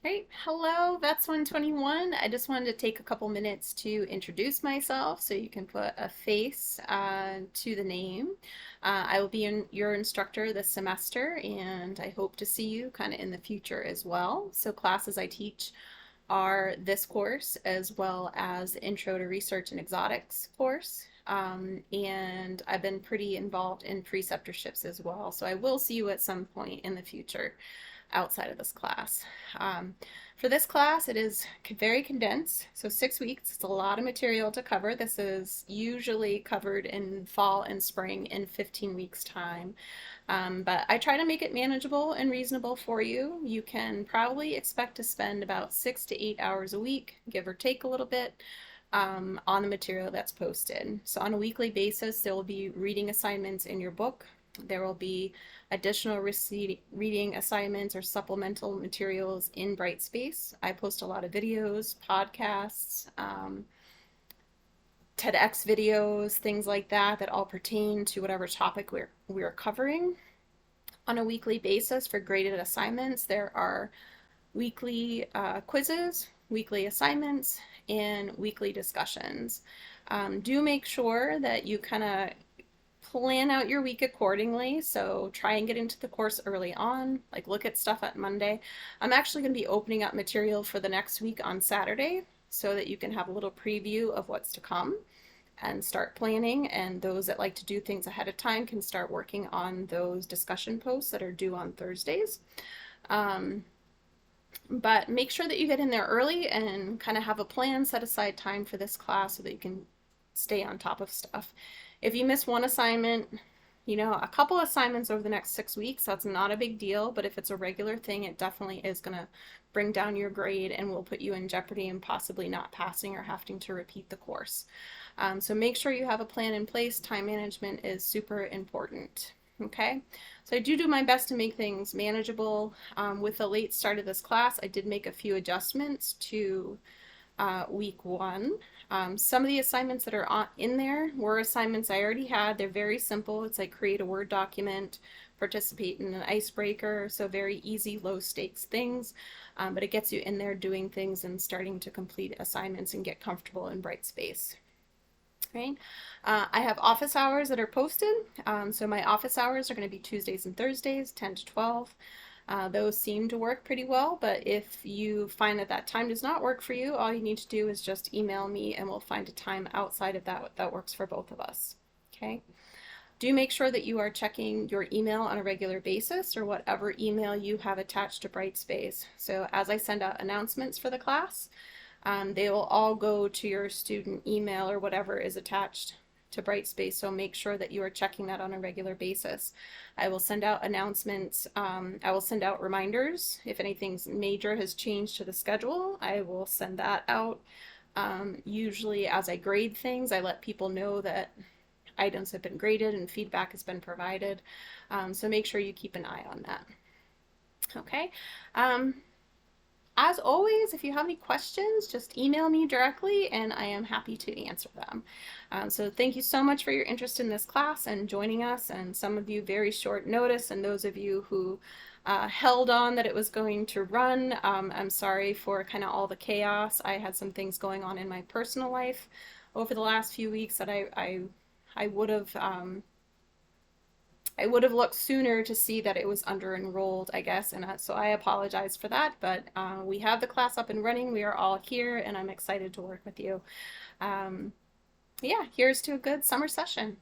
Hey, hello, Vets 121. I just wanted to take a couple minutes to introduce myself so you can put a face to the name. I will be your instructor this semester, and I hope to see you kind of in the future as well. So, classes I teach are this course as well as the Intro to Research and Exotics course. And I've been pretty involved in preceptorships as well. So, I will see you at some point in the future outside of this class. Um, for this class, it is very condensed, so 6 weeks. It's a lot of material to cover. This is usually covered in fall and spring in 15 weeks time. But I try to make it manageable and reasonable for you. You can probably expect to spend about 6 to 8 hours a week, give or take a little bit, on the material that's posted. So on a weekly basis, there will be reading assignments in your book. There will be additional reading assignments or supplemental materials in Brightspace. I post a lot of videos, podcasts, TEDx videos, things like that that all pertain to whatever topic we're covering. On a weekly basis for graded assignments, there are weekly quizzes, weekly assignments, and weekly discussions. Do make sure that you kind of plan out your week accordingly. So try and get into the course early on, like look at stuff at Monday. I'm actually going to be opening up material for the next week on Saturday so that you can have a little preview of what's to come and start planning. And those that like to do things ahead of time can start working on those discussion posts that are due on Thursdays. But make sure that you get in there early and kind of have a plan, set aside time for this class so that you can stay on top of stuff. If you miss one assignment, a couple assignments over the next 6 weeks, that's not a big deal, but if it's a regular thing, it definitely is going to bring down your grade and will put you in jeopardy and possibly not passing or having to repeat the course. So make sure you have a plan in place. Time management is super important. Okay, so I do my best to make things manageable. With the late start of this class, I did make a few adjustments to week one. Some of the assignments that are in there were assignments I already had. They're very simple. It's like create a Word document, participate in an icebreaker, so very easy, low stakes things. But it gets you in there doing things and starting to complete assignments and get comfortable in Brightspace. Right? I have office hours that are posted. So my office hours are going to be Tuesdays and Thursdays, 10 to 12. Those seem to work pretty well, but if you find that time does not work for you, all you need to do is just email me and we'll find a time outside of that works for both of us. Okay? Do make sure that you are checking your email on a regular basis or whatever email you have attached to Brightspace. So as I send out announcements for the class, they will all go to your student email or whatever is attached to Brightspace, so make sure that you are checking that on a regular basis. I will send out announcements. I will send out reminders. If anything major has changed to the schedule, I will send that out. Usually as I grade things, I let people know that items have been graded and feedback has been provided. So make sure you keep an eye on that. Okay. As always, if you have any questions, just email me directly and I am happy to answer them. So thank you so much for your interest in this class and joining us, and some of you very short notice, and those of you who held on that it was going to run. I'm sorry for kind of all the chaos. I had some things going on in my personal life over the last few weeks that I would have looked sooner to see that it was under enrolled, I guess, and so I apologize for that, but we have the class up and running. We are all here, and I'm excited to work with you. Yeah, here's to a good summer session.